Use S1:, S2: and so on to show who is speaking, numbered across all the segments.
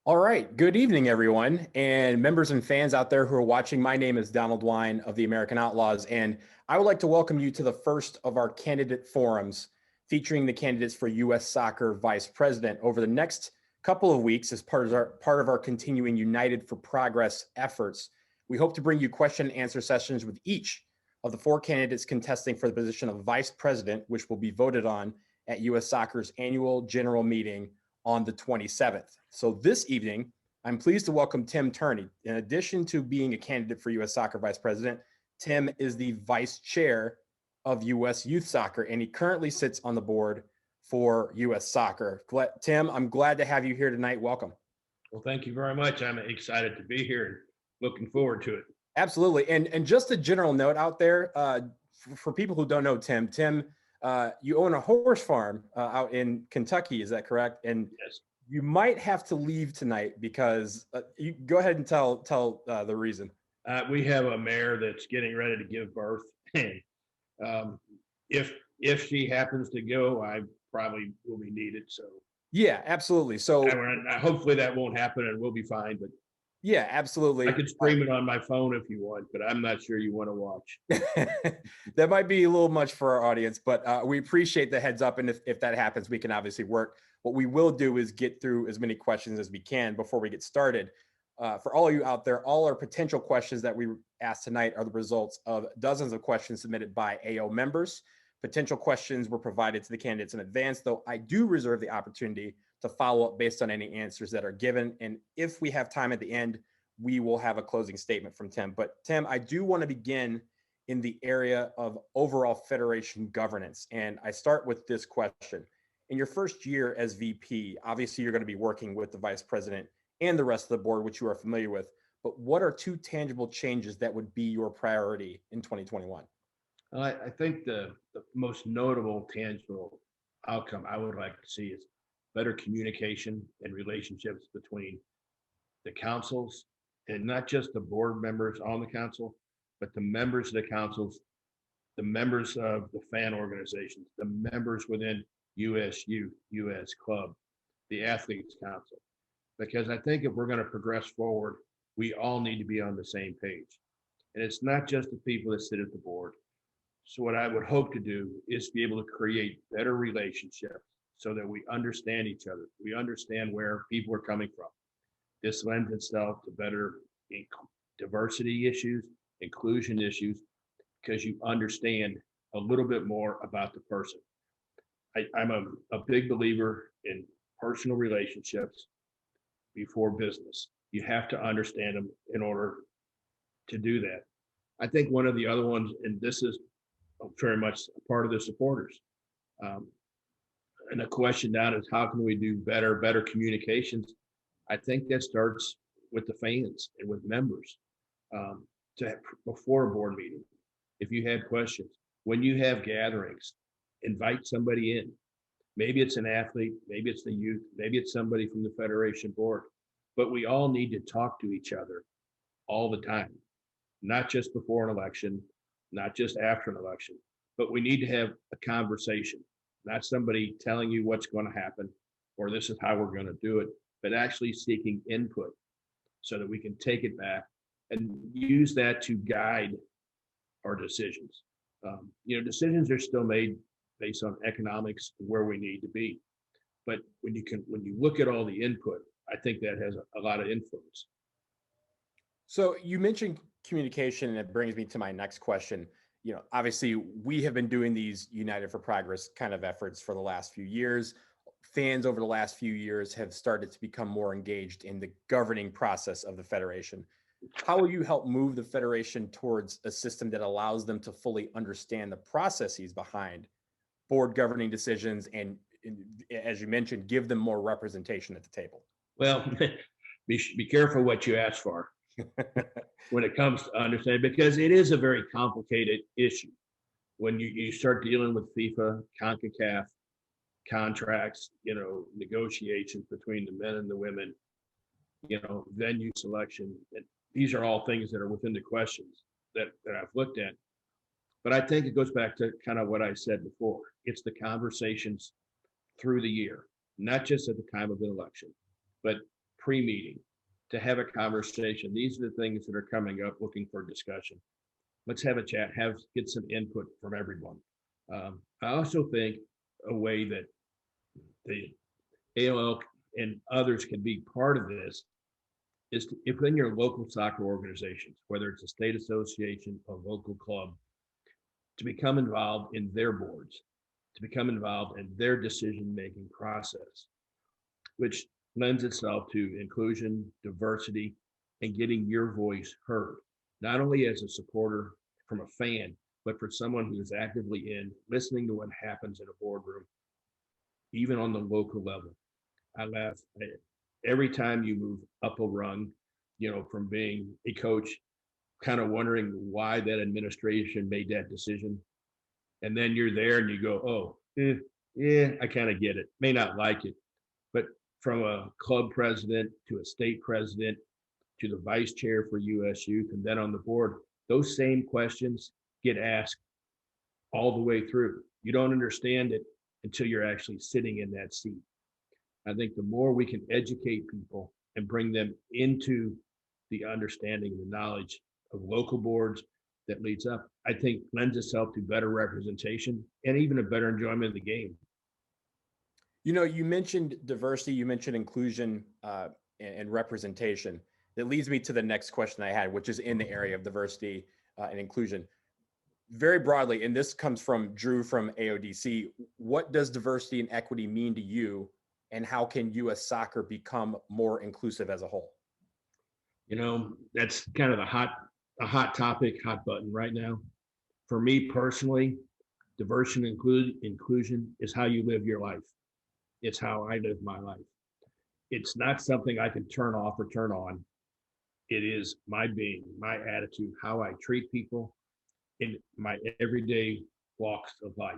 S1: All right. Good evening, everyone, and members and fans out there who are watching. My name is Donald Wine of the American Outlaws, and I would like to welcome you to the first of our candidate forums featuring the candidates for U.S. Soccer Vice President over the next couple of weeks as part of our continuing United for Progress efforts. We hope to bring you question and answer sessions with each of the four candidates contesting for the position of Vice President, which will be voted on at U.S. Soccer's annual general meeting on the 27th. So this evening, I'm pleased to welcome Tim Turney. In addition to being a candidate for U.S. Soccer Vice President, Tim is the Vice Chair of U.S. Youth Soccer, and he currently sits on the board for U.S. Soccer. Tim, I'm glad to have you here tonight. Welcome.
S2: Well, thank you very much. I'm excited to be here and looking forward to it.
S1: Absolutely. And just a general note out there, for people who don't know Tim, you own a horse farm out in Kentucky. Is that correct? And
S2: yes,
S1: you might have to leave tonight because you go ahead and tell the reason.
S2: we have a mare that's getting ready to give birth, and if she happens to go, I probably will be needed. So
S1: Yeah, absolutely. So
S2: hopefully that won't happen, and we'll be fine. But
S1: yeah, absolutely.
S2: I could stream it on my phone if you want, but I'm not sure you want to watch.
S1: That might be a little much for our audience, but we appreciate the heads up. And if that happens, we can obviously work. What we will do is get through as many questions as we can before we get started. For all of you out there, all our potential questions that we asked tonight are the results of dozens of questions submitted by AO members. Potential questions were provided to the candidates in advance, though I do reserve the opportunity to follow up based on any answers that are given. And if we have time at the end, we will have a closing statement from Tim. But Tim, I do want to begin in the area of overall Federation governance. And I start with this question. In your first year as VP, obviously you're going to be working with the Vice President and the rest of the board, which you are familiar with. But what are two tangible changes that would be your priority in 2021?
S2: I think the most notable tangible outcome I would like to see is better communication and relationships between the councils, and not just the board members on the council, but the members of the councils, the members of the fan organizations, the members within U.S. Youth, U.S. Club, the Athletes Council. Because I think if we're going to progress forward, we all need to be on the same page. And it's not just the people that sit at the board. So what I would hope to do is be able to create better relationships so that we understand each other. We understand where people are coming from. This lends itself to better diversity issues, inclusion issues, because you understand a little bit more about the person. I'm a big believer in personal relationships before business. You have to understand them in order to do that. I think one of the other ones, and this is very much a part of the supporters. And the question now is, how can we do better communications? I think that starts with the fans and with members before a board meeting. If you have questions, when you have gatherings, invite somebody in. Maybe it's an athlete, maybe it's the youth, maybe it's somebody from the Federation board, but we all need to talk to each other all the time, not just before an election, not just after an election, but we need to have a conversation, not somebody telling you what's going to happen or this is how we're going to do it, but actually seeking input so that we can take it back and use that to guide our decisions. Decisions are still made based on economics and where we need to be. But when you look at all the input, I think that has a lot of influence.
S1: So you mentioned communication, and it brings me to my next question. Obviously we have been doing these United for Progress kind of efforts for the last few years. Fans over the last few years have started to become more engaged in the governing process of the Federation. How will you help move the Federation towards a system that allows them to fully understand the processes behind board governing decisions and, as you mentioned, give them more representation at the table?
S2: Well, be careful what you ask for when it comes to understanding, because it is a very complicated issue. When you start dealing with FIFA, CONCACAF, contracts, negotiations between the men and the women, venue selection, and these are all things that are within the questions that I've looked at. But I think it goes back to kind of what I said before. It's the conversations through the year, not just at the time of the election, but pre-meeting to have a conversation. These are the things that are coming up, looking for discussion. Let's have a chat, get some input from everyone. I also think a way that the AOL and others can be part of this is to, if in your local soccer organizations, whether it's a state association, a local club, to become involved in their boards, to become involved in their decision-making process, which lends itself to inclusion, diversity, and getting your voice heard, not only as a supporter from a fan, but for someone who's actively in listening to what happens in a boardroom, even on the local level. I laugh every time you move up a rung, from being a coach, kind of wondering why that administration made that decision. And then you're there and you go, oh, yeah, I kind of get it. May not like it. But from a club president to a state president to the vice chair for US Youth and then on the board, those same questions get asked all the way through. You don't understand it until you're actually sitting in that seat. I think the more we can educate people and bring them into the understanding and the knowledge of local boards that leads up, I think lends itself to better representation and even a better enjoyment of the game.
S1: You mentioned diversity, you mentioned inclusion and representation. That leads me to the next question I had, which is in the area of diversity and inclusion. Very broadly, and this comes from Drew from AODC, what does diversity and equity mean to you, and how can U.S. soccer become more inclusive as a whole?
S2: That's kind of a hot topic, hot button right now. For me personally, diversity and inclusion is how you live your life. It's how I live my life. It's not something I can turn off or turn on. It is my being, my attitude, how I treat people in my everyday walks of life,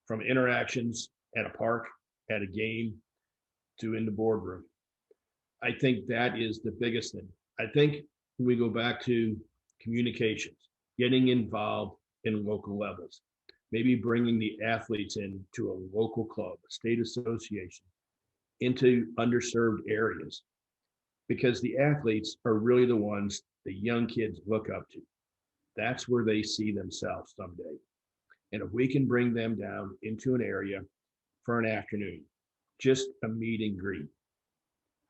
S2: from interactions at a park, at a game, to in the boardroom. I think that is the biggest thing. I think when we go back to communications, getting involved in local levels, maybe bringing the athletes in to a local club, a state association, into underserved areas, because the athletes are really the ones the young kids look up to. That's where they see themselves someday. And if we can bring them down into an area for an afternoon, just a meet and greet,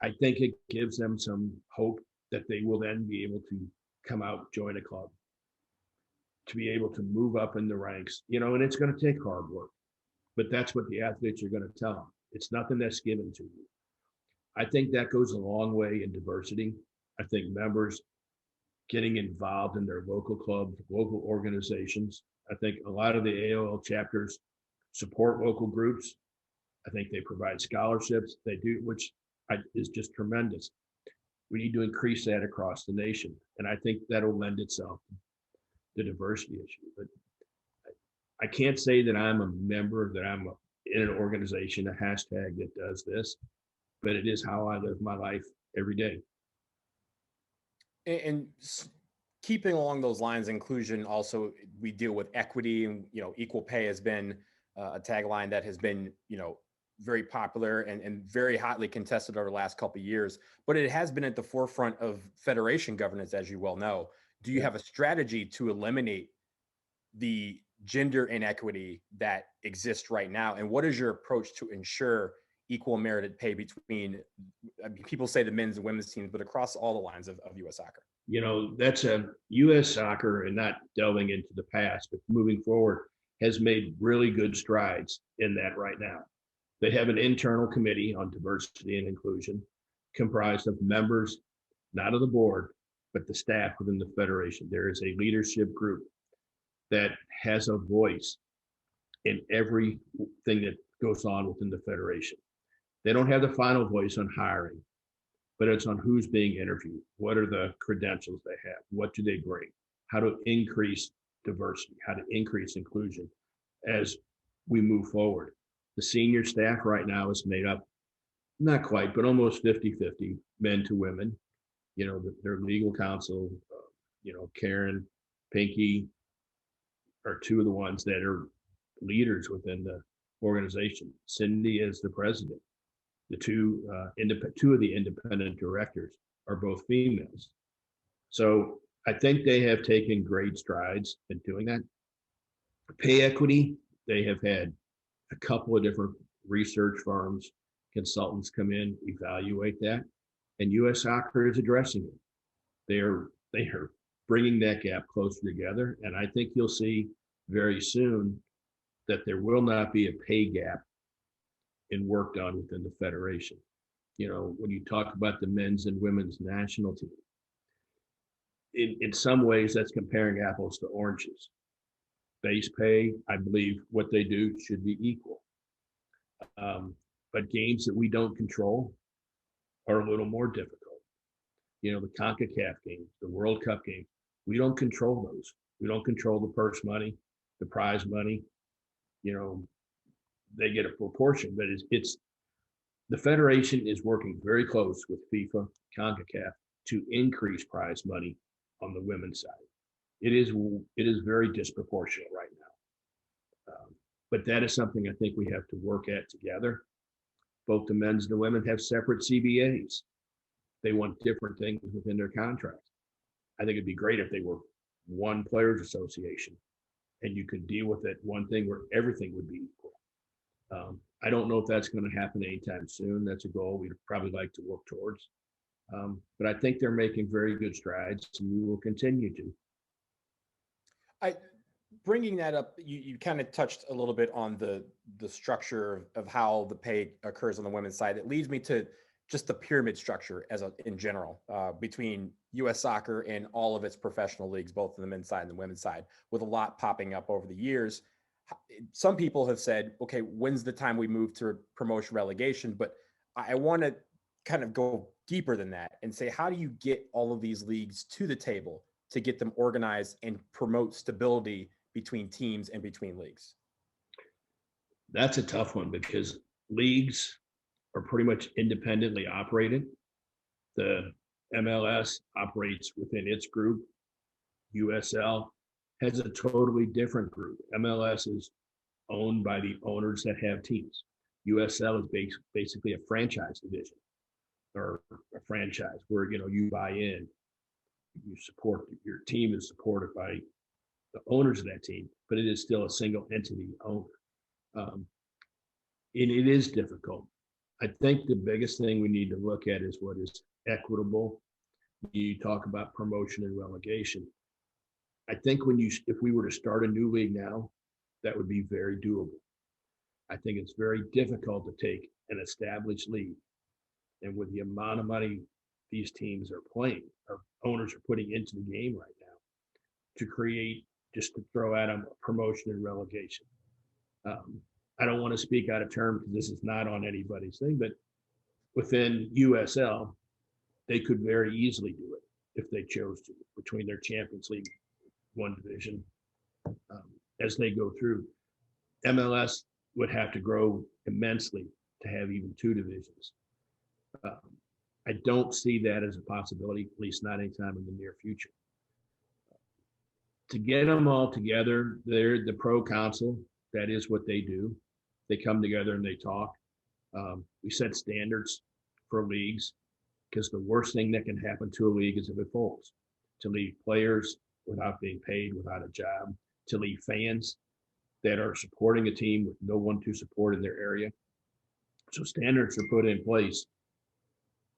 S2: I think it gives them some hope that they will then be able to come out, join a club, to be able to move up in the ranks, and it's going to take hard work, but that's what the athletes are going to tell them. It's nothing that's given to you. I think that goes a long way in diversity. I think members getting involved in their local clubs, local organizations. I think a lot of the AOL chapters support local groups. I think they provide scholarships. They do, which is just tremendous. We need to increase that across the nation. And I think that'll lend itself to the diversity issue. But I can't say that I'm a member, that I'm in an organization, a hashtag that does this, but it is how I live my life every day.
S1: And keeping along those lines, inclusion, also we deal with equity, and equal pay has been a tagline that has been very popular and very hotly contested over the last couple of years, but it has been at the forefront of federation governance, as you well know. Do you have a strategy to eliminate the gender inequity that exists right now, and what is your approach to ensure equal merited pay between, people say the men's and women's teams, but across all the lines of U.S. soccer?
S2: That's a U.S. soccer, and not delving into the past, but moving forward, has made really good strides in that right now. They have an internal committee on diversity and inclusion comprised of members, not of the board, but the staff within the federation. There is a leadership group that has a voice in everything that goes on within the federation. They don't have the final voice on hiring, but it's on who's being interviewed. What are the credentials they have? What do they bring? How to increase diversity, how to increase inclusion as we move forward. The senior staff right now is made up, not quite, but almost 50-50 men to women. Their legal counsel, Karen, Pinky are two of the ones that are leaders within the organization. Cindy is the president. The two of the independent directors are both females. So I think they have taken great strides in doing that. Pay equity, they have had a couple of different research firms, consultants come in, evaluate that, and U.S. Soccer is addressing it. They are bringing that gap closer together, and I think you'll see very soon that there will not be a pay gap in work done within the federation. You know, when you talk about the men's and women's national team, in some ways that's comparing apples to oranges. Base pay, I believe what they do should be equal. But games that we don't control are a little more difficult. You know, the CONCACAF games, the World Cup games, we don't control those. We don't control the purse money, the prize money. You know, they get a proportion, but it's the federation is working very close with FIFA, CONCACAF to increase prize money on the women's side. It is very disproportionate right now. But that is something I think we have to work at together. Both the men's and the women have separate CBAs. They want different things within their contracts. I think it'd be great if they were one players association and you could deal with that one thing where everything would be equal. I don't know if that's going to happen anytime soon. That's a goal we'd probably like to work towards. But I think they're making very good strides, and we will continue to.
S1: Bringing that up, you kind of touched a little bit on the structure of how the pay occurs on the women's side. It leads me to just the pyramid structure in general between U.S. Soccer and all of its professional leagues, both on the men's side and the women's side, with a lot popping up over the years. Some people have said, okay, when's the time we move to promotion relegation? But I want to kind of go deeper than that and say, how do you get all of these leagues to the table to get them organized and promote stability between teams and between leagues?
S2: That's a tough one because leagues are pretty much independently operated. The MLS operates within its group. USL has a totally different group. MLS is owned by the owners that have teams. USL is basically a franchise division or a franchise where, you know, you buy in, you support, your team is supported by the owners of that team, but it is still a single entity owner. And it is difficult. I think the biggest thing we need to look at is what is equitable. You talk about promotion and relegation. I think if we were to start a new league now, that would be very doable. I think it's very difficult to take an established league and with the amount of money these teams are playing, or owners are putting into the game right now, to create, just to throw at them, a promotion and relegation. I don't want to speak out of turn because this is not on anybody's thing, but within USL, they could very easily do it if they chose to, between their Champions League one division. As they go through, MLS would have to grow immensely to have even two divisions. I don't see that as a possibility, at least not anytime in the near future. To get them all together, they're the pro council. That is what they do. They come together and they talk. We set standards for leagues because the worst thing that can happen to a league is if it folds. To leave players without being paid, without a job, to leave fans that are supporting a team with no one to support in their area. So standards are put in place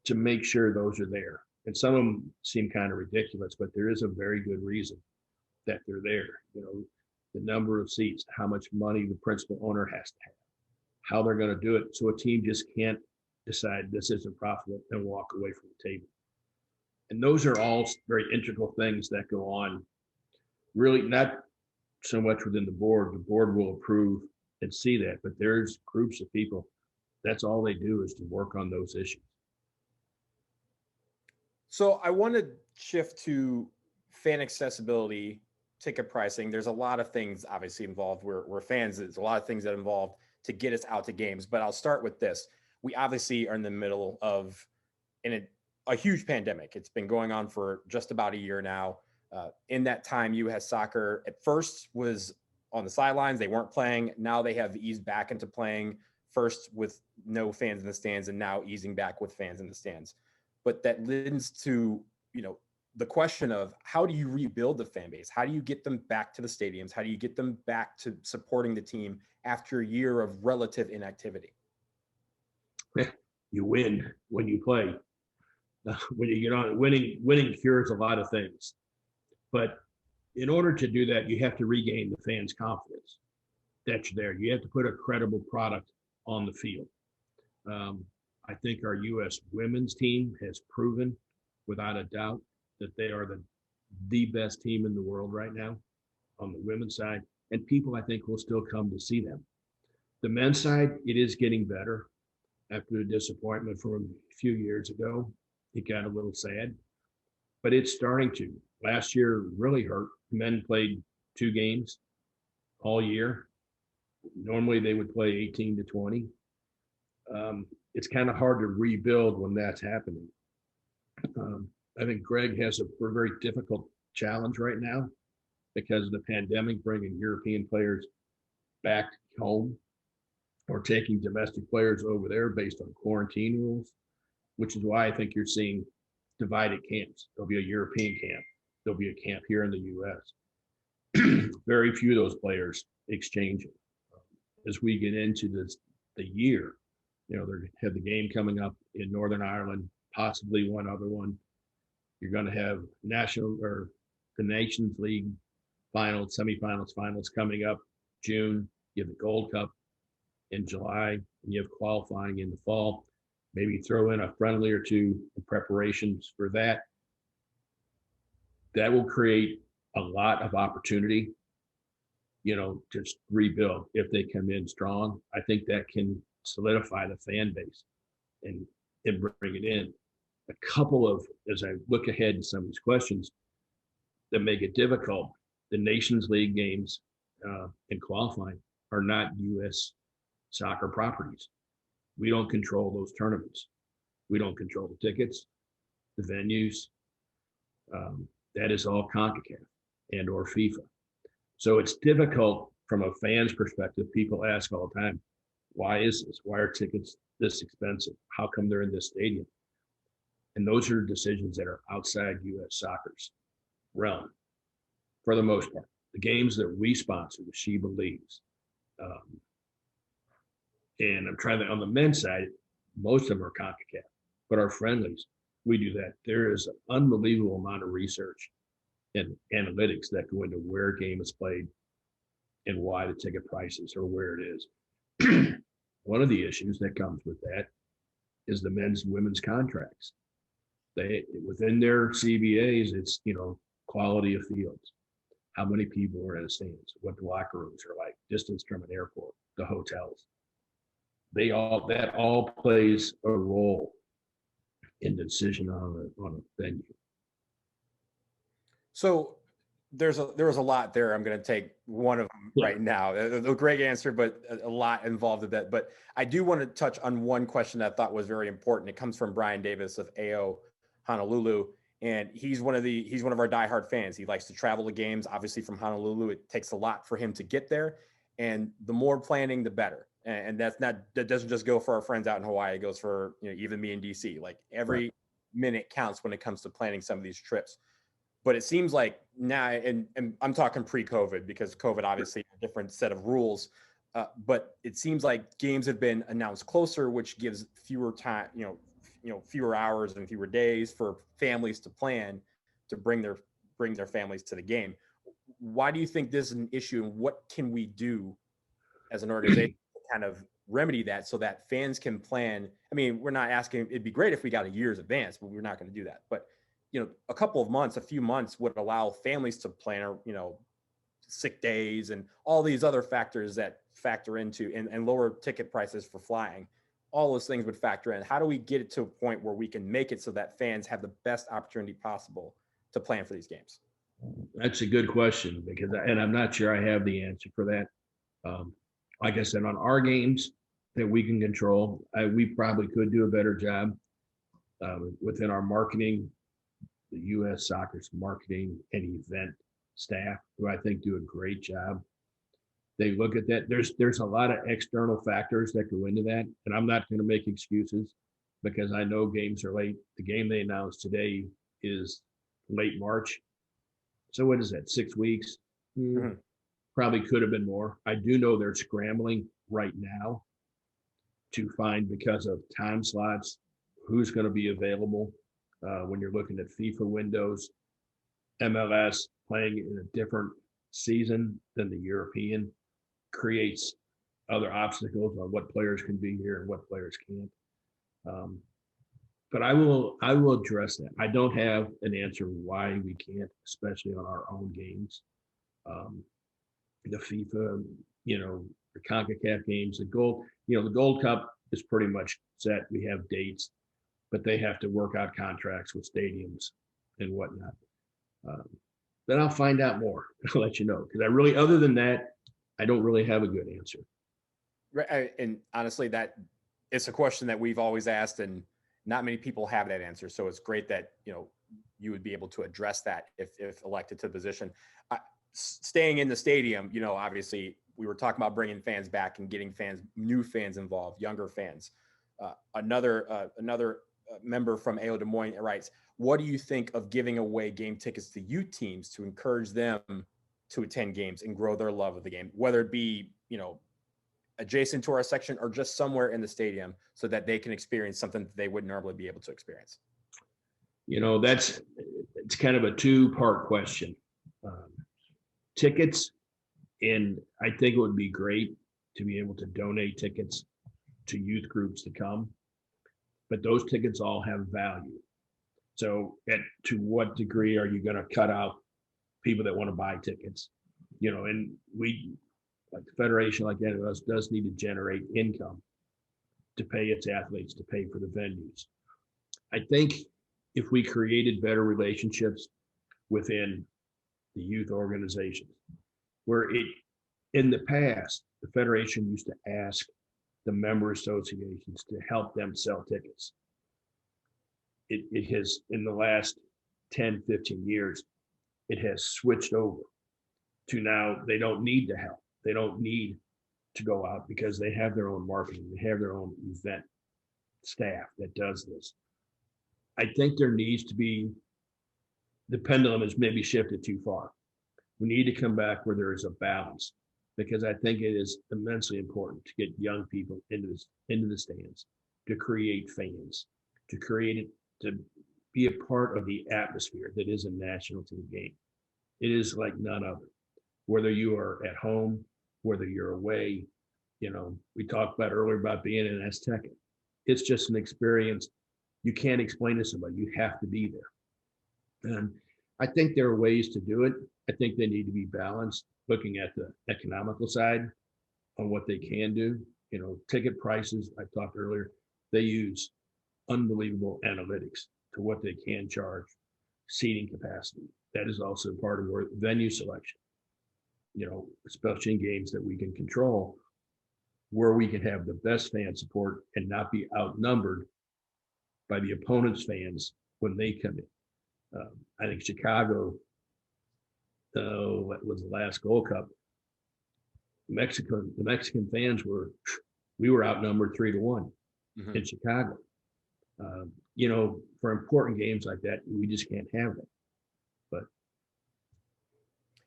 S2: to make sure those are there. And some of them seem kind of ridiculous, but there is a very good reason that they're there. You know, the number of seats, how much money the principal owner has to have, how they're going to do it. So a team just can't decide this isn't profitable and walk away from the table. And those are all very integral things that go on, really not so much within the board. The board will approve and see that, but there's groups of people, that's all they do is to work on those issues.
S1: So I want to shift to fan accessibility, ticket pricing. There's a lot of things obviously involved. We're fans. There's a lot of things that involved to get us out to games, but I'll start with this. We obviously are in the middle of a huge pandemic. It's been going on for just about a year now. In that time, U.S. Soccer at first was on the sidelines. They weren't playing. Now they have eased back into playing first with no fans in the stands and now easing back with fans in the stands. But that leads to, the question of how do you rebuild the fan base? How do you get them back to the stadiums? How do you get them back to supporting the team after a year of relative inactivity?
S2: You win when you play. When you get on, winning cures a lot of things. But in order to do that, you have to regain the fans' confidence that you're there. You have to put a credible product on the field. I think our U.S. women's team has proven, without a doubt, that they are the best team in the world right now on the women's side. And people, I think, will still come to see them. The men's side, it is getting better after the disappointment from a few years ago. It got a little sad, but it's starting to. Last year really hurt. Men played 2 games all year. Normally they would play 18 to 20. It's kind of hard to rebuild when that's happening. I think Greg has a very difficult challenge right now because of the pandemic, bringing European players back home or taking domestic players over there based on quarantine rules, which is why I think you're seeing divided camps. There'll be a European camp. There'll be a camp here in the U.S. Very few of those players exchanging. As we get into the year, they have the game coming up in Northern Ireland, possibly one other one. You're going to have the Nations League finals, semifinals, finals coming up June. You have the Gold Cup in July, and you have qualifying in the fall. Maybe throw in a friendly or two in preparations for that. That will create a lot of opportunity, to rebuild if they come in strong. I think that can solidify the fan base and bring it in. A couple of, as I look ahead to some of these questions that make it difficult, the Nations League games and qualifying are not U.S. soccer properties. We don't control those tournaments. We don't control the tickets, the venues. That is all CONCACAF and or FIFA. So it's difficult from a fan's perspective. People ask all the time, why is this? Why are tickets this expensive? How come they're in this stadium? And those are decisions that are outside U.S. soccer's realm for the most part. The games that we sponsor, the Sheba Leagues, and I'm trying to, on the men's side, most of them are CONCACAF, but our friendlies, we do that. There is an unbelievable amount of research and analytics that go into where a game is played and why the ticket prices are where it is. One of the issues that comes with that is the men's and women's contracts. They, within their CBAs, it's, quality of fields, how many people are in the stands, what the locker rooms are like, distance from an airport, the hotels. That all plays a role in the decision on a venue.
S1: So there was a lot there. I'm going to take one of them right now. A great answer, but a lot involved with that. But I do want to touch on one question that I thought was very important. It comes from Brian Davis of AO Honolulu, and he's one of our diehard fans. He likes to travel to games. Obviously, from Honolulu, it takes a lot for him to get there, and the more planning, the better. And that doesn't just go for our friends out in Hawaii. It goes for even me in DC. Like every minute counts when it comes to planning some of these trips. But it seems like now, and I'm talking pre-COVID, because COVID obviously a different set of rules. But it seems like games have been announced closer, which gives fewer time, fewer hours and fewer days for families to plan to bring their families to the game. Why do you think this is an issue, and what can we do as an organization to kind of remedy that so that fans can plan? I mean, we're not asking, it'd be great if we got a year's advance, but we're not going to do that. But a couple of months, a few months would allow families to plan, sick days and all these other factors that factor into and lower ticket prices for flying. All those things would factor in. How do we get it to a point where we can make it so that fans have the best opportunity possible to plan for these games?
S2: That's a good question, because I'm not sure I have the answer for that. Like I said, on our games that we can control, we probably could do a better job within our marketing. The U.S. Soccer's marketing and event staff, who I think do a great job. They look at that. There's a lot of external factors that go into that, and I'm not going to make excuses because I know games are late. The game they announced today is late March. So what is that, 6 weeks?
S1: Mhm.
S2: Probably could have been more. I do know they're scrambling right now to find, because of time slots, who's going to be available when you're looking at FIFA windows. MLS playing in a different season than the European creates other obstacles on what players can be here and what players can't. But I will address that. I don't have an answer why we can't, especially on our own games. The FIFA, the CONCACAF games, the Gold Cup is pretty much set. We have dates, but they have to work out contracts with stadiums and whatnot. Then I'll find out more. I'll let you know, because other than that, I don't really have a good answer.
S1: Right, and honestly, that it's a question that we've always asked, and not many people have that answer. So it's great that you would be able to address that if elected to the position. Staying in the stadium, obviously we were talking about bringing fans back and getting new fans involved, younger fans. Another member from AO Des Moines writes, what do you think of giving away game tickets to youth teams to encourage them to attend games and grow their love of the game, whether it be, adjacent to our section or just somewhere in the stadium, so that they can experience something that they wouldn't normally be able to experience?
S2: It's kind of a two-part question. Tickets, and I think it would be great to be able to donate tickets to youth groups to come, but those tickets all have value. So to what degree are you going to cut out people that want to buy tickets? And we, like the federation, like any of us, does need to generate income to pay its athletes, to pay for the venues. I think if we created better relationships within the youth organizations, where in the past, the federation used to ask the member associations to help them sell tickets. It has, in the last 10, 15 years, it has switched over to now they don't need to help. They don't need to go out because they have their own marketing. They have their own event staff that does this. I think there needs to be, the pendulum has maybe shifted too far. We need to come back where there is a balance, because I think it is immensely important to get young people into the stands, to create fans, to create it, to be a part of the atmosphere that is a national team game. It is like none other. Whether you are at home, whether you're away, we talked about earlier about being in Azteca. It's just an experience you can't explain to somebody. You have to be there. And I think there are ways to do it. I think they need to be balanced, looking at the economical side on what they can do. Ticket prices, I talked earlier, they use unbelievable analytics to what they can charge, seating capacity. That is also part of our venue selection, especially in games that we can control, where we can have the best fan support and not be outnumbered by the opponent's fans when they come in. I think Chicago, what was the last Gold Cup? The Mexican fans we were outnumbered 3-1 in Chicago. For important games like that, we just can't have that. But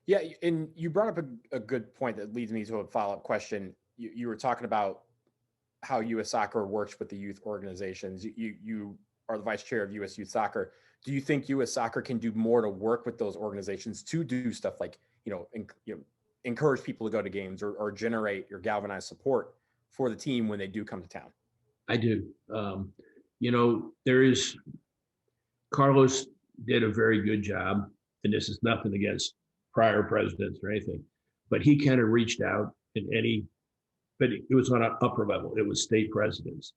S1: yeah, and you brought up a good point that leads me to a follow-up question. You were talking about how U.S. Soccer works with the youth organizations. You are the vice chair of U.S. Youth Soccer. Do you think U.S. Soccer can do more to work with those organizations to do stuff like, encourage people to go to games or generate or galvanize support for the team when they do come to town?
S2: I do. Carlos did a very good job, and this is nothing against prior presidents or anything, but he kind of reached out but it was on an upper level. It was state presidents.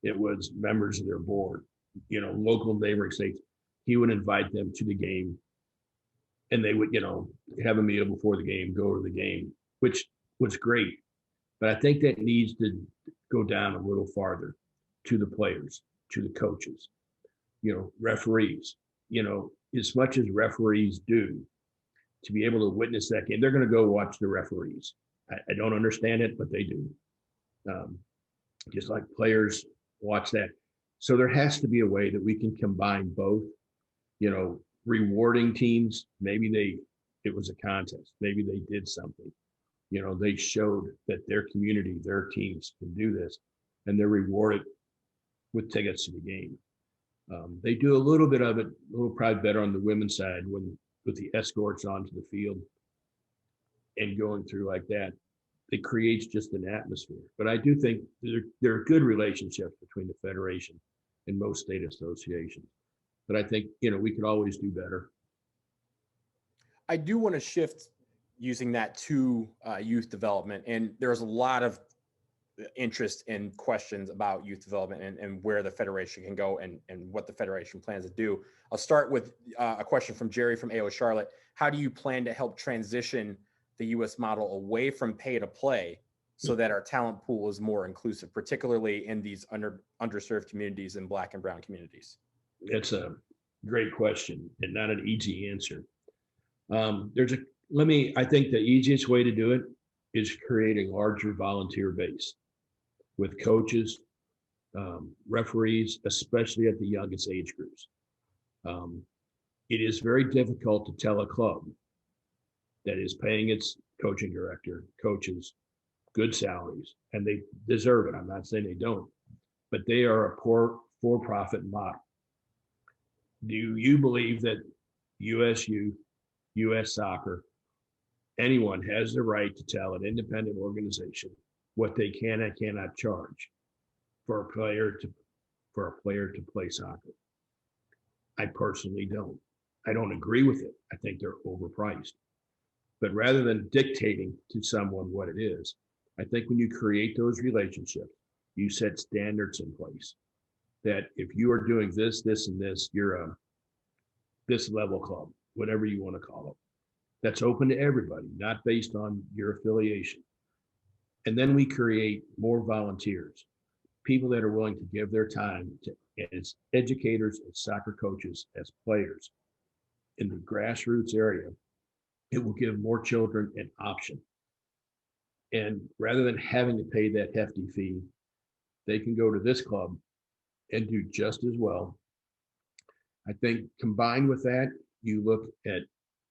S2: It was members of their board, local neighboring states. He would invite them to the game, and they would, have a meal before the game, go to the game, which was great. But I think that needs to go down a little farther to the players, to the coaches, referees, as much as referees do to be able to witness that game, they're going to go watch the referees. I don't understand it, but they do. Just like players watch that. So there has to be a way that we can combine both, rewarding teams. Maybe it was a contest. Maybe they did something. They showed that their community, their teams can do this, and they're rewarded with tickets to the game. They do a little bit of it, a little probably better on the women's side with the escorts onto the field and going through like that. It creates just an atmosphere. But I do think there are good relationships between the federation and most state associations. But I think, we could always do better.
S1: I do want to shift using that to youth development. And there's a lot of interest and questions about youth development and where the federation can go and what the federation plans to do. I'll start with a question from Jerry from AO Charlotte. How do you plan to help transition the U.S. model away from pay to play so that our talent pool is more inclusive, particularly in these underserved communities and Black and brown communities?
S2: It's a great question and not an easy answer. I think the easiest way to do it is create a larger volunteer base with coaches, referees, especially at the youngest age groups. It is very difficult to tell a club that is paying its coaching director, coaches, good salaries, and they deserve it. I'm not saying they don't, but they are a poor for-profit model. Do you believe that U.S. Youth, U.S. Soccer, anyone has the right to tell an independent organization what they can and cannot charge for a player to play soccer? I personally don't. I don't agree with it. I think they're overpriced. But rather than dictating to someone what it is, I think when you create those relationships, you set standards in place that if you are doing this, this, and this, you're a this level club, whatever you want to call it. That's open to everybody, not based on your affiliation. And then we create more volunteers, people that are willing to give their time as educators, as soccer coaches, as players in the grassroots area. It will give more children an option. And rather than having to pay that hefty fee, they can go to this club and do just as well. I think combined with that, you look at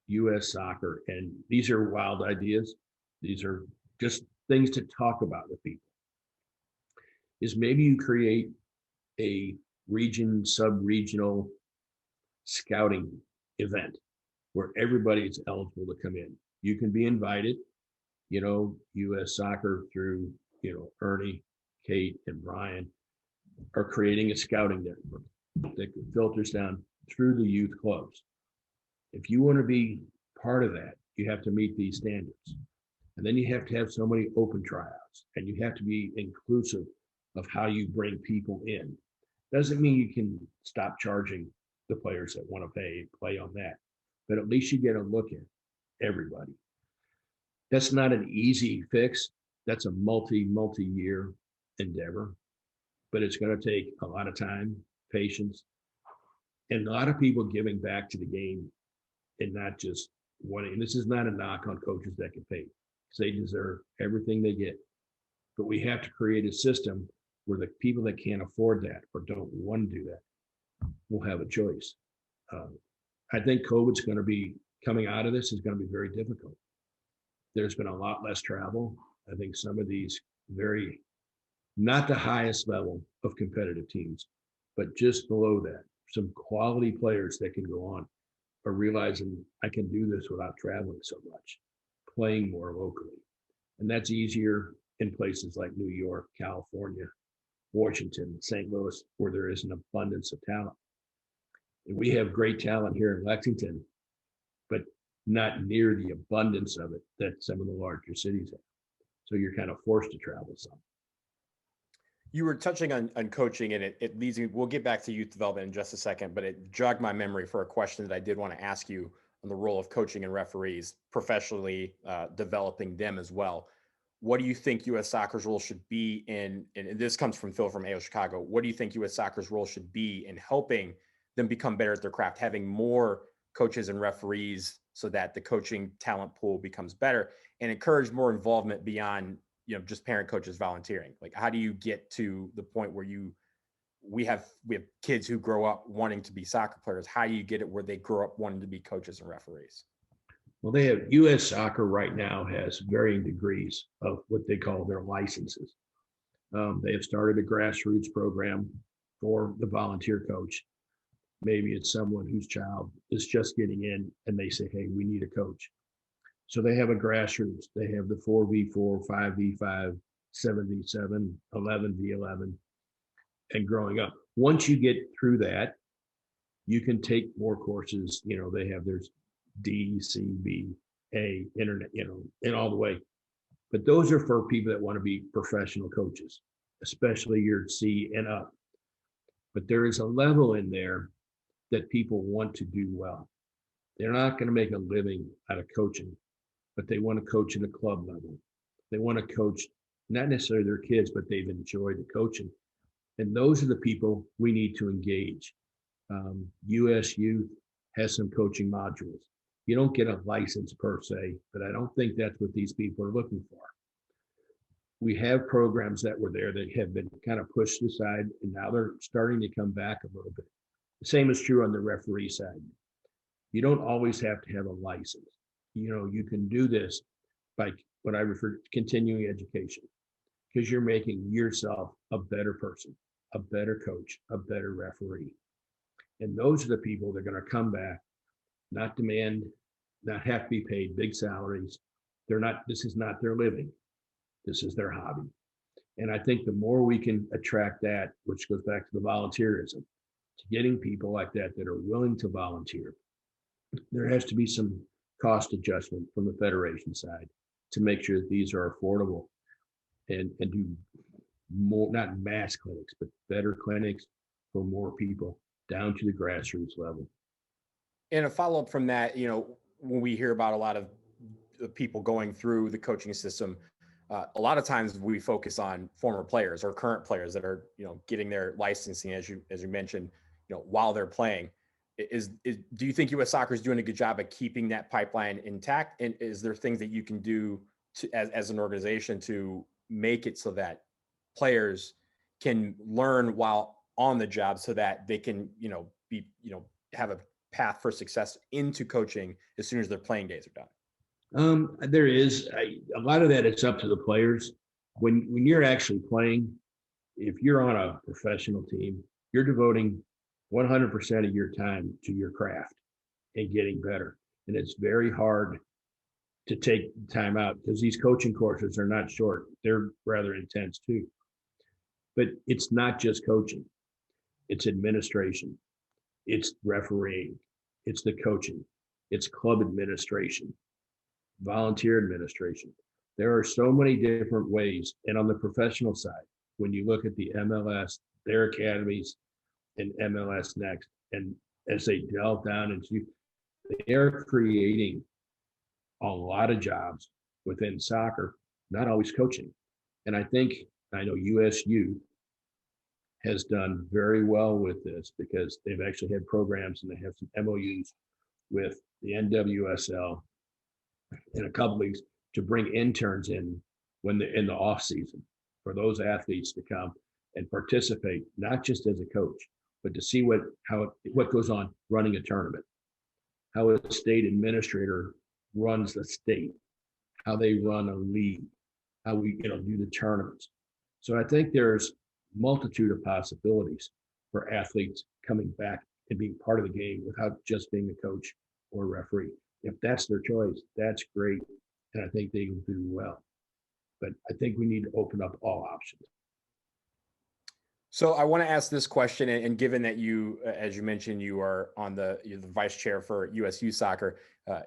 S2: U.S. Soccer, and these are wild ideas. These are just things to talk about with people. Is maybe you create a sub-regional scouting event where everybody is eligible to come in. You can be invited, U.S. Soccer through, Ernie, Kate, and Brian are creating a scouting network that filters down through the youth clubs. If you want to be part of that, you have to meet these standards. And then you have to have so many open tryouts, and you have to be inclusive of how you bring people in. Doesn't mean you can stop charging the players that want to play on that, but at least you get a look at everybody. That's not an easy fix. That's a multi-year endeavor, but it's going to take a lot of time, patience, and a lot of people giving back to the game and not just wanting. And this is not a knock on coaches that can pay, because they deserve everything they get. But we have to create a system where the people that can't afford that or don't want to do that will have a choice. I think COVID's going to be coming out of this is going to be very difficult. There's been a lot less travel. I think some of these not the highest level of competitive teams, but just below that, some quality players that can go on are realizing I can do this without traveling so much, playing more locally. And that's easier in places like New York, California, Washington, St. Louis, where there is an abundance of talent. And we have great talent here in Lexington, but not near the abundance of it that some of the larger cities have. So you're kind of forced to travel some.
S1: You were touching on coaching, and it leads me, we'll get back to youth development in just a second, but it jogged my memory for a question that I did want to ask you on the role of coaching and referees, professionally developing them as well. What do you think U.S. Soccer's role should be and this comes from Phil from AO Chicago, what do you think U.S. Soccer's role should be in helping them become better at their craft, having more coaches and referees so that the coaching talent pool becomes better? and encourage more involvement beyond, just parent coaches volunteering? Like, how do you get to the point where we have kids who grow up wanting to be soccer players? How do you get it where they grow up wanting to be coaches and referees?
S2: Well, they have U.S. Soccer right now has varying degrees of what they call their licenses. They have started a grassroots program for the volunteer coach. Maybe it's someone whose child is just getting in and they say, hey, we need a coach. So they have a grassroots. They have the 4v4, 5v5, 7v7, 11v11, and growing up. Once you get through that, you can take more courses. They have there's D, C, B, A, internet, and all the way. But those are for people that want to be professional coaches, especially your C and up. But there is a level in there that people want to do well. They're not going to make a living out of coaching, but they want to coach at a club level. They want to coach not necessarily their kids, but they've enjoyed the coaching. And those are the people we need to engage. US Youth has some coaching modules. You don't get a license per se, but I don't think that's what these people are looking for. We have programs that were there that have been kind of pushed aside, and now they're starting to come back a little bit. The same is true on the referee side. You don't always have to have a license. You can do this by what I refer to continuing education, because you're making yourself a better person, a better coach, a better referee. And those are the people that are going to come back, not demand, not have to be paid big salaries. This is not their living. This is their hobby. And I think the more we can attract that, which goes back to the volunteerism, to getting people like that are willing to volunteer, there has to be some cost adjustment from the federation side to make sure that these are affordable and do more, not mass clinics, but better clinics for more people down to the grassroots level.
S1: And a follow-up from that, when we hear about a lot of people going through the coaching system, a lot of times we focus on former players or current players that are, getting their licensing, as you mentioned, while they're playing. Do you think U.S. Soccer is doing a good job of keeping that pipeline intact? And is there things that you can do as an organization to make it so that players can learn while on the job, so that they can, have a path for success into coaching as soon as their playing days are done?
S2: There is a lot of that. It's up to the players. When you're actually playing, if you're on a professional team, you're devoting 100% of your time to your craft and getting better. And it's very hard to take time out, because these coaching courses are not short. They're rather intense too. But it's not just coaching. It's administration. It's refereeing. It's the coaching. It's club administration, volunteer administration. There are so many different ways. And on the professional side, when you look at the MLS, their academies, and MLS Next, and as they delve down into, they are creating a lot of jobs within soccer, not always coaching. And I know USU has done very well with this, because they've actually had programs and they have some MOUs with the NWSL in a couple weeks to bring interns in in the off season for those athletes to come and participate, not just as a coach, but to see what goes on running a tournament, how a state administrator runs the state, how they run a league, how we do the tournaments. So I think there's multitude of possibilities for athletes coming back and being part of the game without just being a coach or a referee. If that's their choice, that's great, and I think they will do well. But I think we need to open up all options.
S1: So I want to ask this question, and given that you, as you mentioned, you're the vice chair for USU Soccer,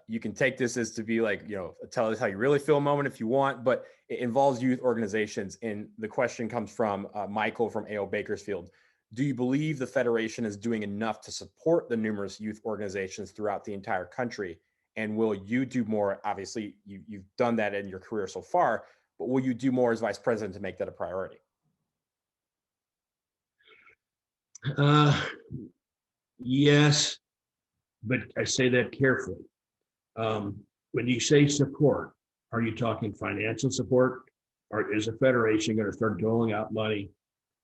S1: you can take this as to be like, tell us how you really feel moment if you want, but it involves youth organizations. And the question comes from Michael from AO Bakersfield. Do you believe the Federation is doing enough to support the numerous youth organizations throughout the entire country? And will you do more? Obviously, you've done that in your career so far, but will you do more as vice president to make that a priority?
S2: Yes, but I say that carefully. When you say support, Are you talking financial support? Or is the federation going to start doling out money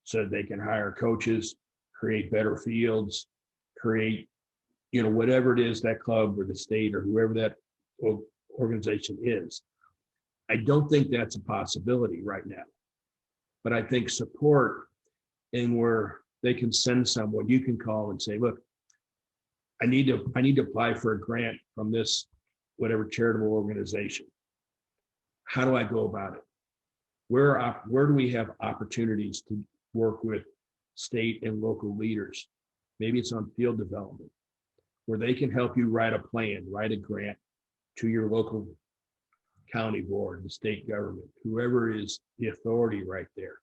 S2: so that they can hire coaches, create better fields, create, whatever it is that club or the state or whoever that organization is? I don't think that's a possibility right now. But I think support, and where they can send someone, you can call and say, look, I need to apply for a grant from this whatever charitable organization. How do I go about it? Where do we have opportunities to work with state and local leaders? Maybe it's on field development, where they can help you write a plan, write a grant to your local county board, the state government, whoever is the authority right there,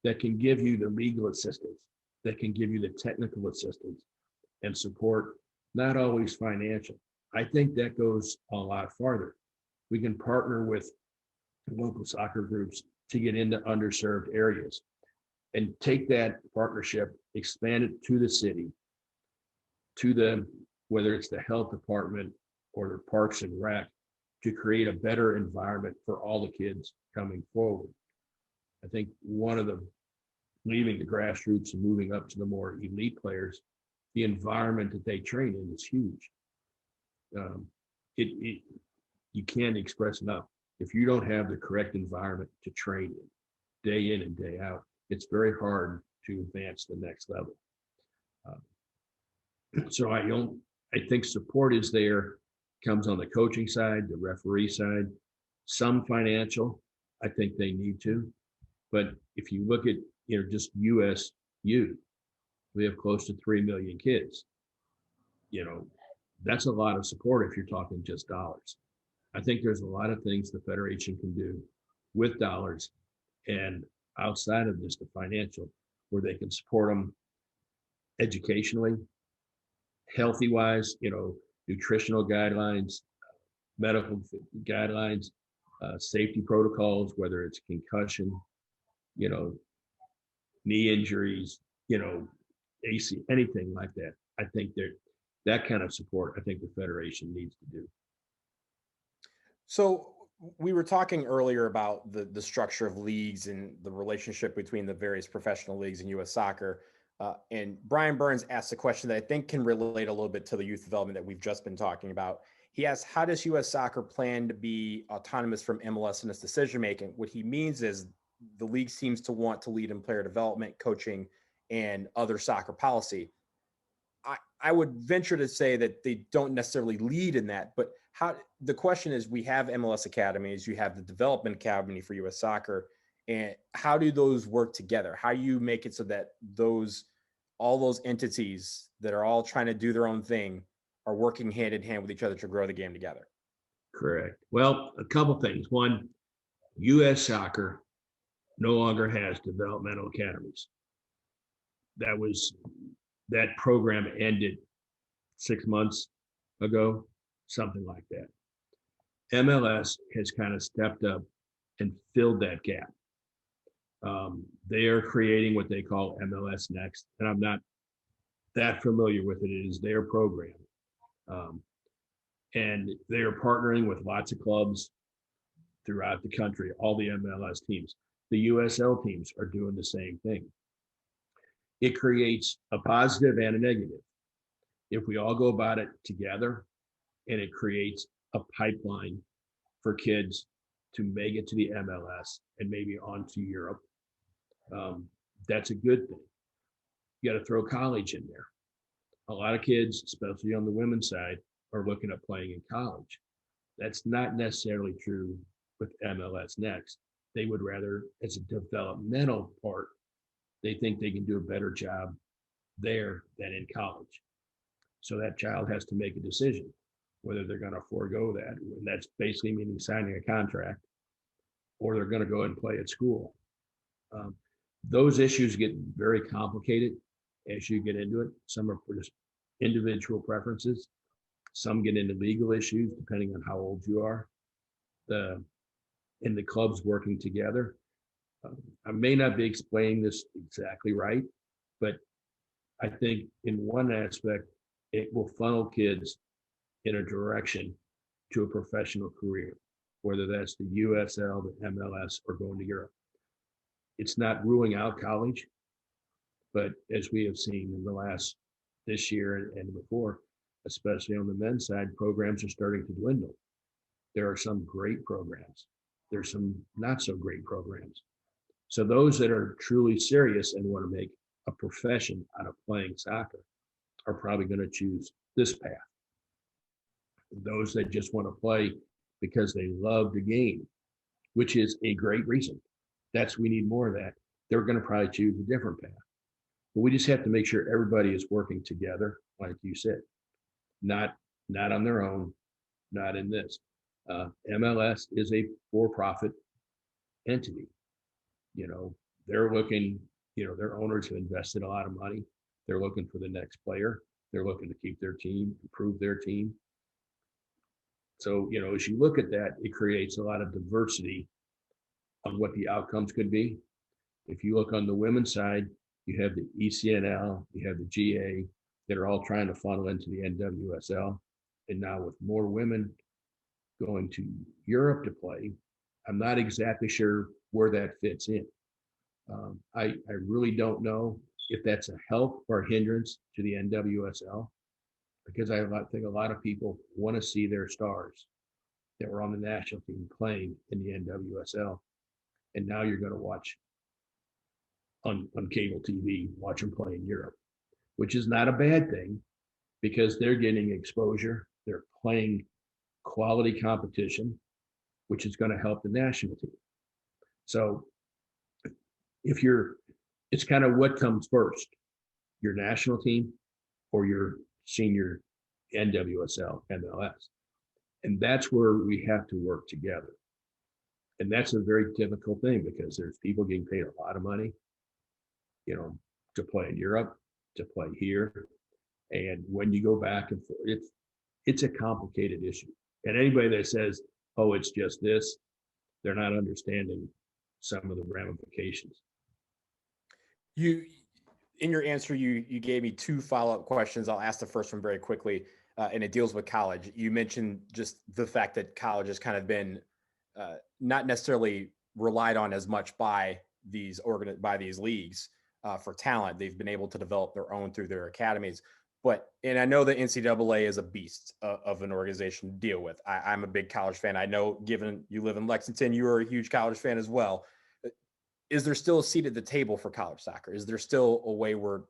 S2: that can give you the legal assistance, that can give you the technical assistance and support, not always financial. I think that goes a lot farther. We can partner with local soccer groups to get into underserved areas and take that partnership, expand it to the city, to whether it's the health department or the parks and rec, to create a better environment for all the kids coming forward. I think one of the leaving the grassroots and moving up to the more elite players, the environment that they train in is huge. You can't express enough. If you don't have the correct environment to train in and day out, it's very hard to advance the next level. So I think support is there, comes on the coaching side, the referee side, some financial. I think they need to, but if you look at just U.S. youth, we have close to 3 million kids. That's a lot of support if you're talking just dollars. I think there's a lot of things the federation can do with dollars and outside of just the financial, where they can support them educationally, healthy wise, nutritional guidelines, medical guidelines, safety protocols, whether it's concussion, knee injuries, AC, anything like that. I think that kind of support, I think the federation needs to do.
S1: So we were talking earlier about the structure of leagues and the relationship between the various professional leagues in U.S. soccer. And Brian Burns asked a question that I think can relate a little bit to the youth development that we've just been talking about. He asked, how does U.S. soccer plan to be autonomous from MLS in its decision-making? What he means is the league seems to want to lead in player development, coaching, and other soccer policy. I would venture to say that they don't necessarily lead in that, but the question is, we have MLS academies, you have the development academy for U.S. soccer, and how do those work together? How do you make it so that all those entities that are all trying to do their own thing are working hand in hand with each other to grow the game together?
S2: Correct. Well, a couple things. One, U.S. soccer no longer has developmental academies. That program ended 6 months ago, something like that. MLS has kind of stepped up and filled that gap. They are creating what they call MLS Next, and I'm not that familiar with it. It is their program. And they are partnering with lots of clubs throughout the country, all the MLS teams. The USL teams are doing the same thing. It creates a positive and a negative. If we all go about it together, and it creates a pipeline for kids to make it to the MLS and maybe on to Europe, that's a good thing. You got to throw college in there. A lot of kids, especially on the women's side, are looking at playing in college. That's not necessarily true with MLS Next. They would rather, as a developmental part, they think they can do a better job there than in college. So that child has to make a decision whether they're going to forego that. And that's basically meaning signing a contract, or they're going to go and play at school. Those issues get very complicated as you get into it. Some are just individual preferences. Some get into legal issues depending on how old you are. And the clubs working together. I may not be explaining this exactly right, but I think in one aspect, it will funnel kids in a direction to a professional career, whether that's the USL, the MLS, or going to Europe. It's not ruling out college, but as we have seen in the last this year and before, especially on the men's side, programs are starting to dwindle. There are some great programs. There's some not so great programs. So those that are truly serious and want to make a profession out of playing soccer are probably going to choose this path. Those that just want to play because they love the game, which is a great reason. We need more of that. They're going to probably choose a different path. But we just have to make sure everybody is working together, like you said, not on their own, not in this. MLS is a for-profit entity. They're looking, their owners have invested a lot of money. They're looking for the next player. They're looking to keep their team, improve their team. So, as you look at that, it creates a lot of diversity on what the outcomes could be. If you look on the women's side, you have the ECNL, you have the GA that are all trying to funnel into the NWSL. And now with more women going to Europe to play, I'm not exactly sure where that fits in. I really don't know if that's a help or a hindrance to the NWSL, because I think a lot of people want to see their stars that were on the national team playing in the NWSL. And now you're going to watch on cable TV, watch them play in Europe, which is not a bad thing because they're getting exposure. They're playing quality competition, which is going to help the national team. So it's kind of what comes first, your national team or your senior NWSL, MLS. And that's where we have to work together. And that's a very difficult thing because there's people getting paid a lot of money, to play in Europe, to play here. And when you go back and forth, it's a complicated issue. And anybody that says, oh, it's just this, they're not understanding some of the ramifications.
S1: In your answer, you gave me two follow-up questions. I'll ask the first one very quickly, and it deals with college. You mentioned just the fact that college has kind of been not necessarily relied on as much by these leagues for talent. They've been able to develop their own through their academies. And I know the NCAA is a beast of an organization to deal with. I'm a big college fan. I know, given you live in Lexington, you are a huge college fan as well. Is there still a seat at the table for college soccer? Is there still a way where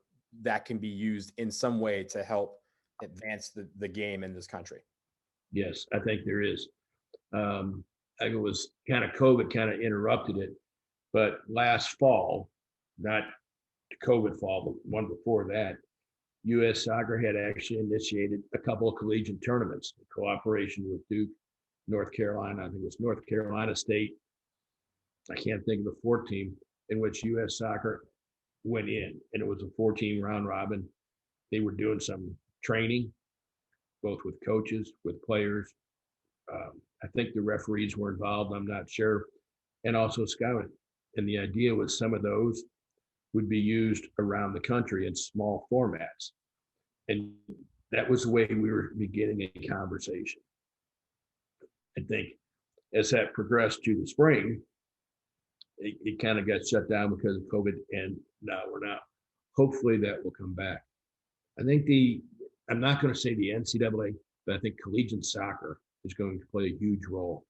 S1: that can be used in some way to help advance the game in this country?
S2: Yes, I think there is. I think it was kind of COVID kind of interrupted it, but last fall, not the COVID fall, but one before that, U.S. Soccer had actually initiated a couple of collegiate tournaments in cooperation with Duke, North Carolina. I think it was North Carolina State. I can't think of the fourth team, in which U.S. Soccer went in, and it was a 14 round robin. They were doing some training, both with coaches, with players. I think the referees were involved, I'm not sure, and also scouting. And the idea was some of those would be used around the country in small formats. And that was the way we were beginning a conversation. I think as that progressed to the spring, it kind of got shut down because of COVID, and now we're not. Hopefully that will come back. I think I'm not going to say the NCAA, but I think collegiate soccer is going to play a huge role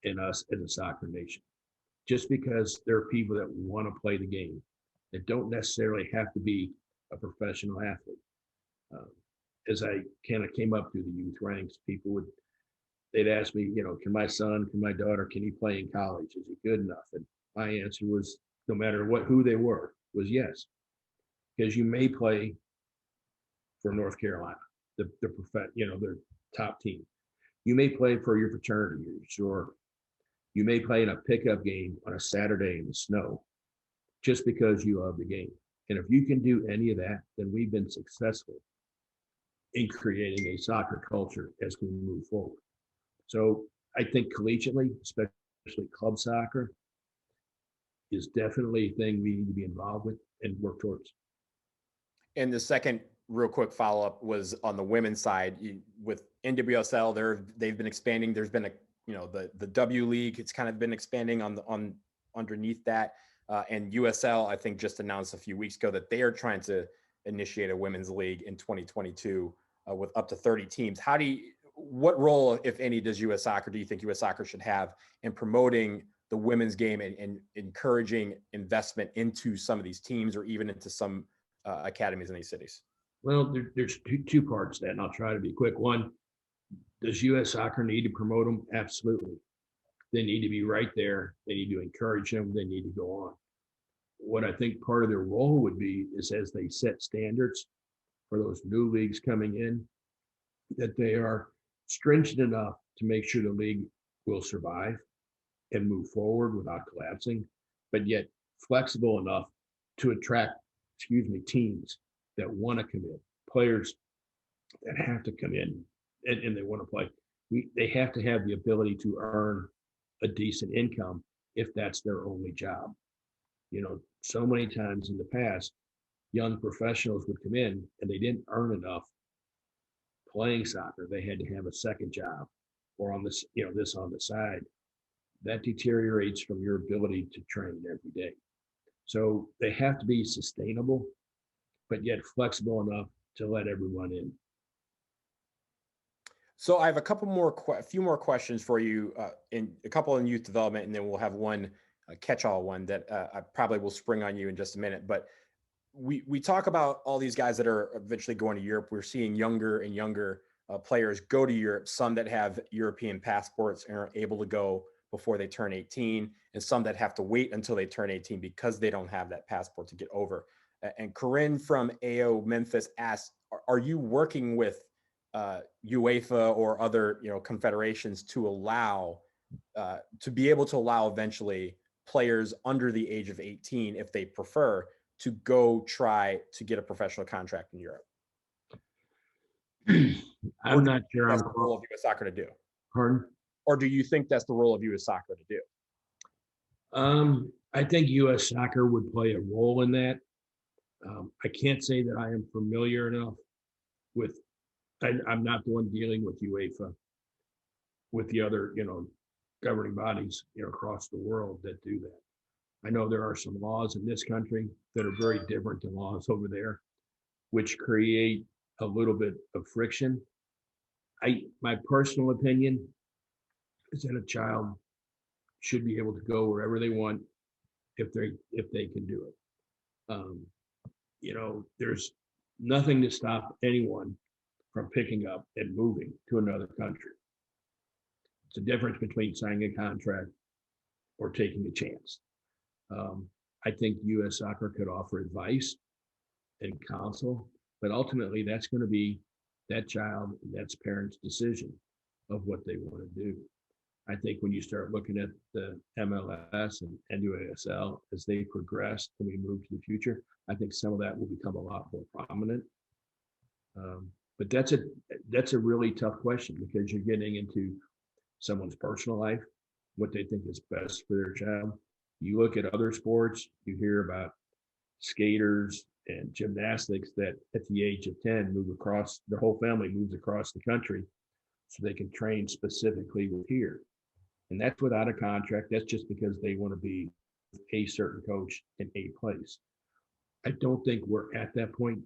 S2: in us as a soccer nation, just because there are people that want to play the game that don't necessarily have to be a professional athlete. As I kind of came up through the youth ranks, they'd ask me, can my son, can my daughter, can he play in college? Is he good enough? And my answer was, no matter who they were, was yes, because you may play for North Carolina, their top team. You may play for your fraternity or your sorority. You may play in a pickup game on a Saturday in the snow, just because you love the game. And if you can do any of that, then we've been successful in creating a soccer culture as we move forward. So I think collegiately, especially club soccer, is definitely a thing we need to be involved with and work towards.
S1: And the second real quick follow-up was on the women's side with NWSL. They've been expanding. There's been the W League. It's kind of been expanding on underneath that. And USL, I think, just announced a few weeks ago that they are trying to initiate a women's league in 2022 with up to 30 teams. What role, if any, do you think U.S. Soccer should have in promoting the women's game and encouraging investment into some of these teams or even into some academies in these cities?
S2: Well, there's two parts to that, and I'll try to be quick. One, does U.S. Soccer need to promote them? Absolutely. They need to be right there. They need to encourage them. They need to go on. What I think part of their role would be is as they set standards for those new leagues coming in, that they are stringent enough to make sure the league will survive and move forward without collapsing, but yet flexible enough to attract, teams that want to come in, players that have to come in and they want to play. They have to have the ability to earn a decent income if that's their only job. So many times in the past, young professionals would come in and they didn't earn enough playing soccer. They had to have a second job or on this, this on the side. That deteriorates from your ability to train every day. So they have to be sustainable, but yet flexible enough to let everyone in.
S1: So I have a few more questions for you, in a couple in youth development, and then we'll have one catch-all one that I probably will spring on you in just a minute. But we talk about all these guys that are eventually going to Europe. We're seeing younger and younger players go to Europe, some that have European passports and are able to go before they turn 18, and some that have to wait until they turn 18 because they don't have that passport to get over. And Corinne from AO Memphis asked, are you working with UEFA or other confederations to allow to be able to allow eventually players under the age of 18, if they prefer, to go try to get a professional contract in Europe?
S2: I'm not sure
S1: that's the role of U.S. Soccer to do.
S2: Pardon?
S1: Or do you think that's the role of U.S. Soccer to do?
S2: I think U.S. Soccer would play a role in that. I can't say that I am familiar enough with. I'm not the one dealing with UEFA, with the other, governing bodies, across the world that do that. I know there are some laws in this country that are very different than laws over there, which create a little bit of friction. My personal opinion is that a child should be able to go wherever they want if they can do it. There's nothing to stop anyone from picking up and moving to another country. It's a difference between signing a contract or taking a chance. I think U.S. Soccer could offer advice and counsel, but ultimately that's going to be that child and that's parents' decision of what they want to do. I think when you start looking at the MLS and NUASL as they progress and we move to the future, I think some of that will become a lot more prominent. But that's a really tough question because you're getting into someone's personal life, what they think is best for their child. You look at other sports, you hear about skaters and gymnastics that at the age of 10 move across, their whole family moves across the country so they can train specifically with here. And that's without a contract. That's just because they want to be a certain coach in a place. I don't think we're at that point,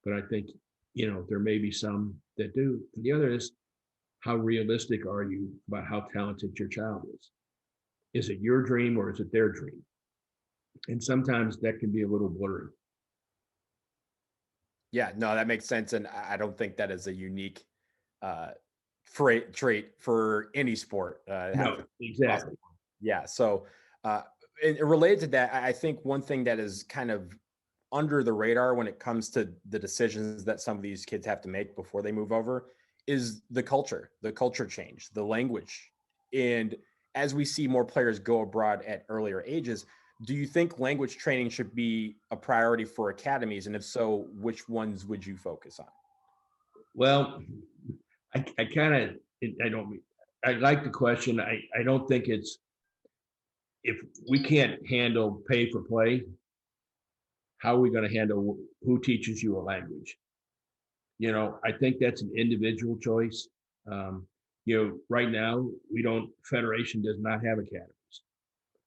S2: but I think, there may be some that do. And the other is, how realistic are you about how talented your child is? Is it your dream or is it their dream? And sometimes that can be a little blurry.
S1: Yeah, no, that makes sense. And I don't think that is a unique trait for any sport.
S2: No, exactly.
S1: Yeah. So and related to that, I think one thing that is kind of under the radar when it comes to the decisions that some of these kids have to make before they move over is the culture change, the language. And as we see more players go abroad at earlier ages, do you think language training should be a priority for academies? And if so, which ones would you focus on?
S2: Well, I like the question. I don't think it's, if we can't handle pay for play, how are we going to handle who teaches you a language? I think that's an individual choice. Right now Federation does not have academies.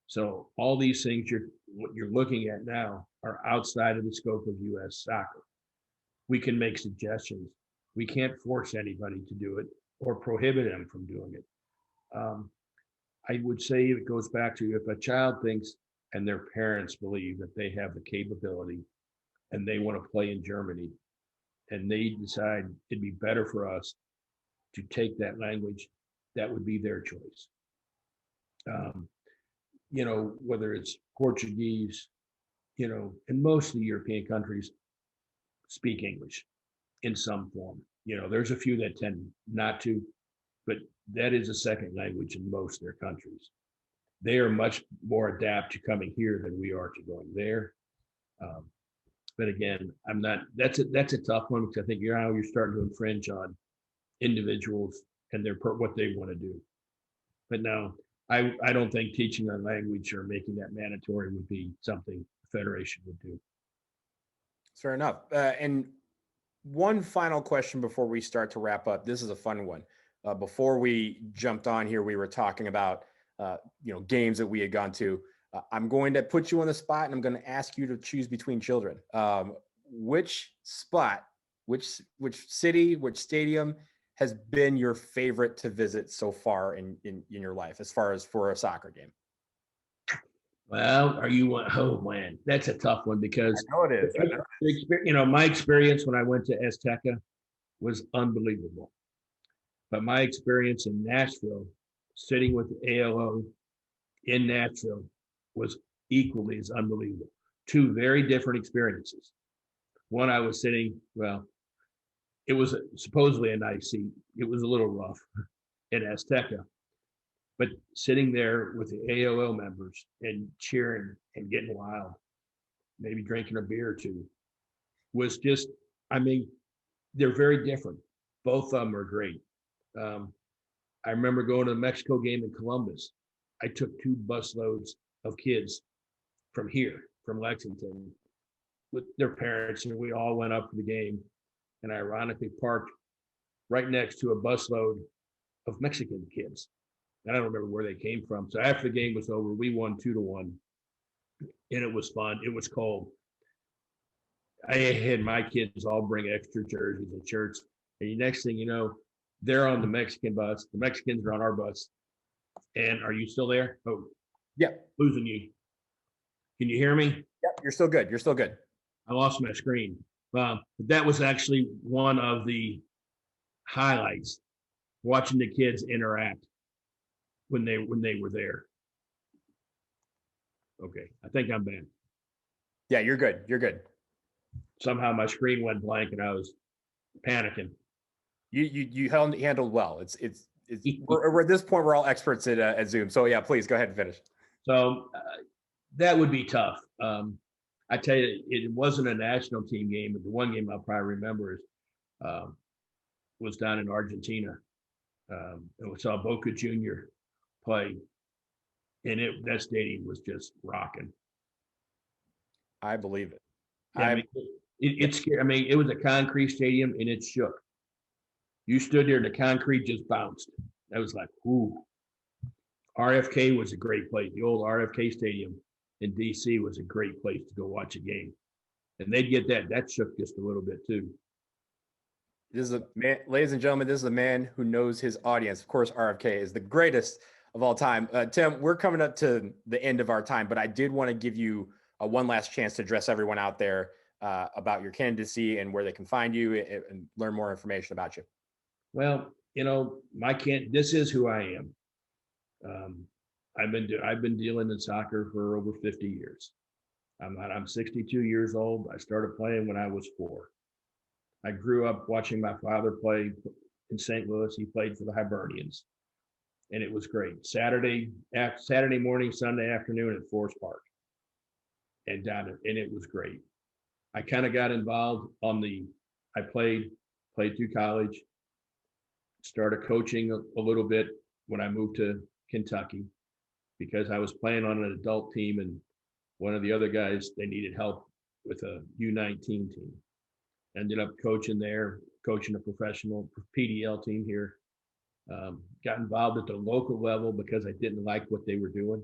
S2: So all these things what you're looking at now are outside of the scope of U.S. soccer. We can make suggestions. We can't force anybody to do it or prohibit them from doing it. I would say it goes back to if a child thinks and their parents believe that they have the capability and they want to play in Germany and they decide it'd be better for us to take that language, that would be their choice. Whether it's Portuguese, and most of the European countries speak English in some form. There's a few that tend not to, but that is a second language in most of their countries. They are much more adapt to coming here than we are to going there. But again, that's a tough one because I think you're starting to infringe on individuals and what they want to do. But no, I don't think teaching a language or making that mandatory would be something the Federation would do.
S1: Fair enough. And one final question before we start to wrap up. This is a fun one. Before we jumped on here, we were talking about games that we had gone to. I'm going to put you on the spot, and I'm going to ask you to choose between children. Which spot, which city, which stadium has been your favorite to visit so far in your life, as far as for a soccer game?
S2: Well, oh man, that's a tough one because
S1: I know it is.
S2: My experience when I went to Azteca was unbelievable. But my experience in Nashville, sitting with the ALO in Nashville, was equally as unbelievable. Two very different experiences. One, I was sitting, it was supposedly a nice seat. It was a little rough in Azteca. But sitting there with the AOL members and cheering and getting wild, maybe drinking a beer or two, was just, they're very different. Both of them are great. I remember going to the Mexico game in Columbus. I took 2 busloads of kids from Lexington, with their parents, and we all went up for the game. And I ironically parked right next to a busload of Mexican kids. I don't remember where they came from. So after the game was over, we won 2-1, and it was fun. It was cold. I had my kids all bring extra jerseys and shirts. And the next thing you know, they're on the Mexican bus. The Mexicans are on our bus. And are you still there? Oh,
S1: yeah.
S2: Losing you. Can you hear me?
S1: Yep, you're still good. You're still good.
S2: I lost my screen. But that was actually one of the highlights, watching the kids interact when they were there. Okay, I think I'm back.
S1: Yeah, you're good. You're good.
S2: Somehow my screen went blank and I was panicking.
S1: You handled well. It's we're at this point we're all experts at Zoom. So yeah, please go ahead and finish.
S2: So that would be tough. I tell you, it wasn't a national team game, but the one game I'll probably remember was down in Argentina. And we saw Boca Junior play, and that stadium was just rocking.
S1: I believe it.
S2: Yeah, it's scary. It was a concrete stadium, and it shook. You stood there, and the concrete just bounced. I was like, ooh. RFK was a great place. The old RFK Stadium in DC was a great place to go watch a game. And they'd get that shook just a little bit too.
S1: This is a man, ladies and gentlemen, this is a man who knows his audience. Of course, RFK is the greatest of all time. Tim, we're coming up to the end of our time, but I did want to give you one last chance to address everyone out there about your candidacy and where they can find you and learn more information about you.
S2: Well, this is who I am. I've been dealing in soccer for over 50 years. I'm 62 years old. I started playing when I was 4. I grew up watching my father play in St. Louis. He played for the Hibernians, and it was great. Saturday morning, Sunday afternoon at Forest Park, and it was great. I kind of got involved I played through college, started coaching a little bit when I moved to Kentucky, because I was playing on an adult team, and one of the other guys, they needed help with a U19 team. Ended up coaching a professional PDL team here. Got involved at the local level because I didn't like what they were doing.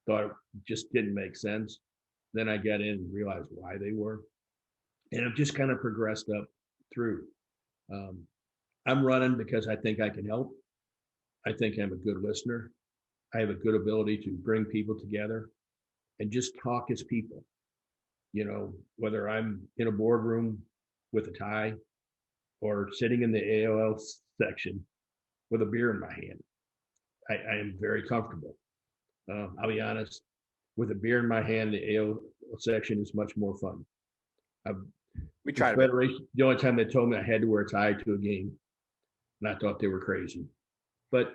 S2: Thought it just didn't make sense. Then I got in and realized why they were. And I've just kind of progressed up through. Um, I'm running because I think I can help. I think I'm a good listener. I have a good ability to bring people together and just talk as people. Whether I'm in a boardroom with a tie or sitting in the AOL section with a beer in my hand, I am very comfortable. I'll be honest, with a beer in my hand, the AOL section is much more fun.
S1: We tried it.
S2: Federation, the only time they told me I had to wear a tie to a game, and I thought they were crazy. But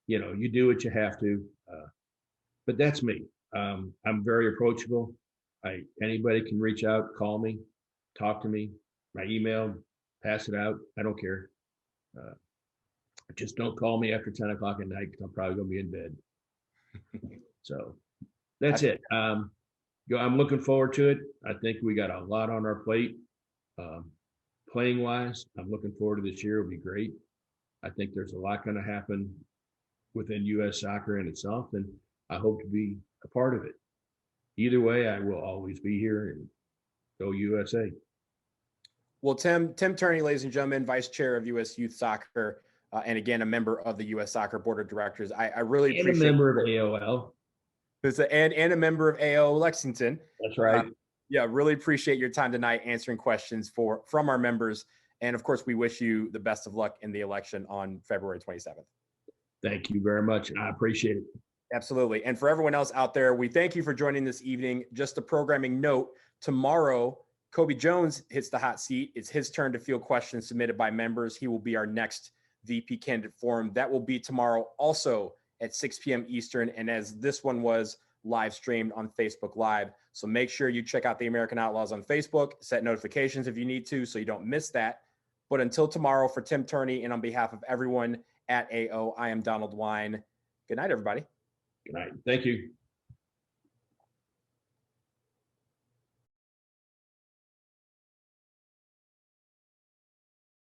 S2: you do what you have to. But that's me. I'm very approachable. Anybody can reach out, call me, talk to me. My email, pass it out. I don't care. Just don't call me after 10 o'clock at night because I'm probably going to be in bed. So that's it. I'm looking forward to it. I think we got a lot on our plate. Playing wise, I'm looking forward to this year. It'll be great. I think there's a lot going to happen within U.S. soccer in itself, and I hope to be a part of it. Either way, I will always be here, and go USA.
S1: Well, Tim Turney, ladies and gentlemen, Vice Chair of U.S. Youth Soccer, and again, a member of the U.S. Soccer Board of Directors. I really appreciate
S2: a member of AOL.
S1: And a member of AO Lexington.
S2: That's right.
S1: Yeah, really appreciate your time tonight answering questions from our members. And of course, we wish you the best of luck in the election on February 27th.
S2: Thank you very much. I appreciate it.
S1: Absolutely. And for everyone else out there, we thank you for joining this evening. Just a programming note, tomorrow, Kobe Jones hits the hot seat. It's his turn to field questions submitted by members. He will be our next VP candidate forum. That will be tomorrow also at 6 p.m. Eastern. And as this one was live streamed on Facebook Live. So make sure you check out the American Outlaws on Facebook, set notifications if you need to, so you don't miss that. But until tomorrow, for Tim Turney and on behalf of everyone at AO, I am Donald Wine. Good night, everybody.
S2: Good night. Thank you.